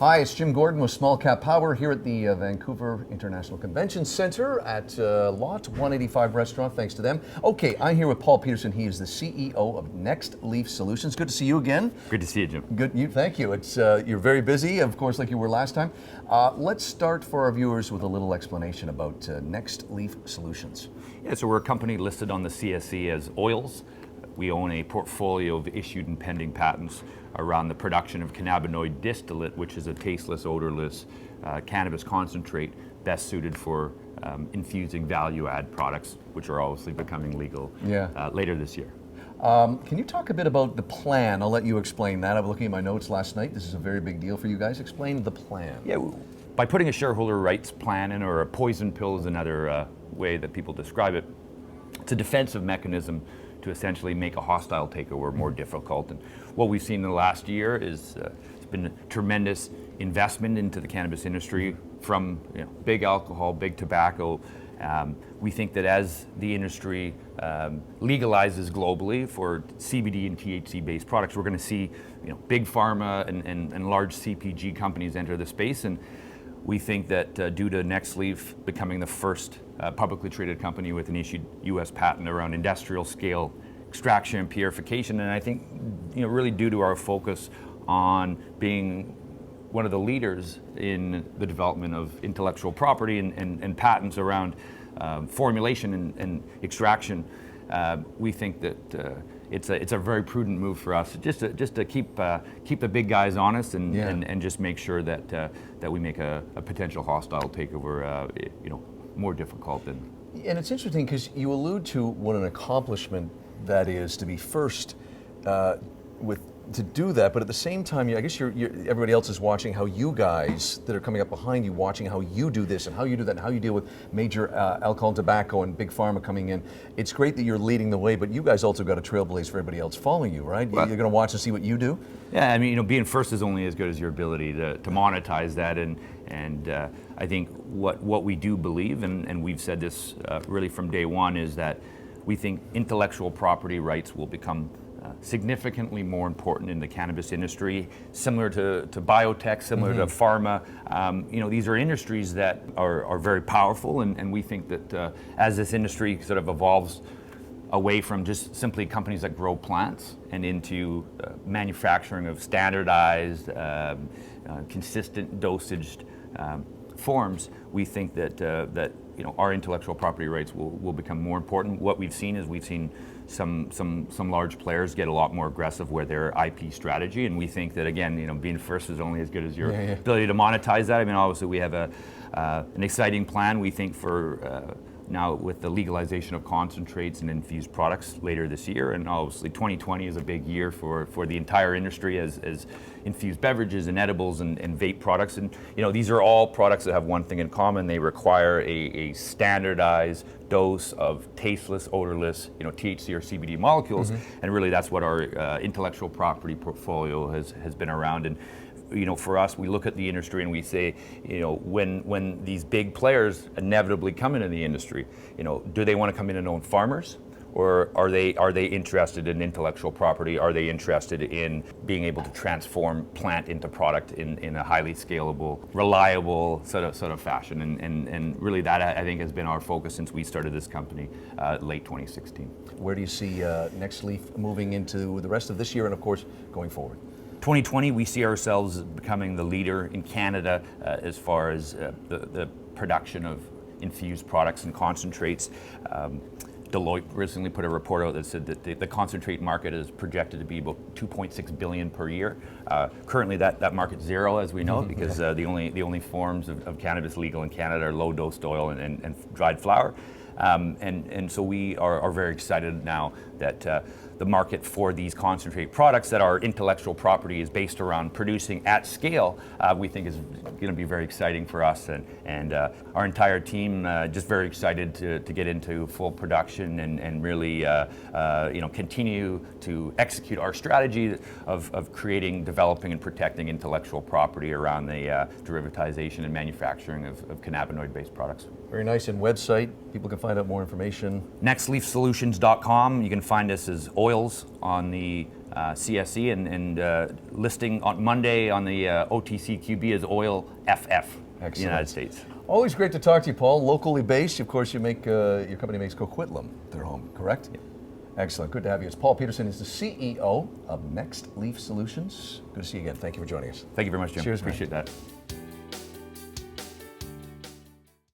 Hi, it's Jim Gordon with SmallCapPower here at the Vancouver International Convention Center at Lot 185 restaurant. Thanks to them. Okay, I'm here with Paul Pedersen. He is the CEO of Nextleaf Solutions. Good to see you again. Good to see you, Jim. Good, thank you. It's you're very busy, of course, like you were last time. Let's start for our viewers with a little explanation about Nextleaf Solutions. Yeah, so we're a company listed on the CSE as oils. We own a portfolio of issued and pending patents around the production of cannabinoid distillate, which is a tasteless, odorless cannabis concentrate best suited for infusing value-add products, which are obviously becoming legal later this year. Can you talk a bit about the plan? I'll let you explain that. I was looking at my notes last night. This is a very big deal for you guys. Explain the plan. Yeah, by putting a shareholder rights plan in, or a poison pill is another way that people describe it, it's a defensive mechanism to essentially make a hostile takeover more difficult. And what we've seen in the last year is it's been a tremendous investment into the cannabis industry from big alcohol, big tobacco. We think that as the industry legalizes globally for CBD and THC-based products, we're going to see big pharma and large CPG companies enter the space. And we think that due to Nextleaf becoming the first publicly traded company with an issued U.S. patent around industrial scale extraction and purification, and I think really due to our focus on being one of the leaders in the development of intellectual property and patents around formulation and extraction, we think that it's a very prudent move for us, just to keep the big guys honest and just make sure that we make a potential hostile takeover more difficult than. And it's interesting because you allude to what an accomplishment that is to be first to do that, but at the same time, I guess everybody else is watching how you guys that are coming up behind you, watching how you do this and how you do that and how you deal with major alcohol and tobacco and big pharma coming in. It's great that you're leading the way, but you guys also got a trailblaze for everybody else following you, right? You're going to watch and see what you do? Yeah, I mean, being first is only as good as your ability to monetize that, and I think what we do believe, and we've said this really from day one, is that we think intellectual property rights will become significantly more important in the cannabis industry, similar to biotech, similar to pharma. These are industries that are very powerful, and we think that as this industry sort of evolves away from just simply companies that grow plants and into manufacturing of standardized, consistent dosaged forms, we think that our intellectual property rights will become more important. What we've seen is some large players get a lot more aggressive with their IP strategy, and we think that again, being first is only as good as your ability to monetize that. I mean, obviously we have an exciting plan. We think for now with the legalization of concentrates and infused products later this year, and obviously 2020 is a big year for the entire industry as infused beverages and edibles and vape products. And these are all products that have one thing in common: they require a standardized dose of tasteless, odorless, THC or CBD molecules, and really that's what our intellectual property portfolio has been around. And for us, we look at the industry and we say, when these big players inevitably come into the industry, do they want to come in and own farmers? Or are they interested in intellectual property? Are they interested in being able to transform plant into product in a highly scalable, reliable sort of fashion? And really that, I think, has been our focus since we started this company late 2016. Where do you see Nextleaf moving into the rest of this year and of course going forward? 2020, we see ourselves becoming the leader in Canada as far as the production of infused products and concentrates. Deloitte recently put a report out that said that the concentrate market is projected to be about $2.6 billion per year. Currently, that market's zero, as we know, because the only forms of cannabis legal in Canada are low-dosed oil and dried flower. And so we are very excited now that the market for these concentrate products that our intellectual property is based around producing at scale, we think is going to be very exciting for us, and our entire team just very excited to get into full production and really continue to execute our strategy of creating, developing, and protecting intellectual property around the derivatization and manufacturing of cannabinoid-based products. Very nice. And website, people can find find out more information? Nextleafsolutions.com. You can find us as oils on the CSE and listing on Monday on the OTCQB as Oil FF, Excellent. the United States. Always great to talk to you, Paul. Locally based, of course, you make your company makes Coquitlam their home, correct? Yep. Excellent. Good to have you. It's Paul Pedersen. He's the CEO of Nextleaf Solutions. Good to see you again. Thank you for joining us. Thank you very much, Jim. Cheers, man. Appreciate that.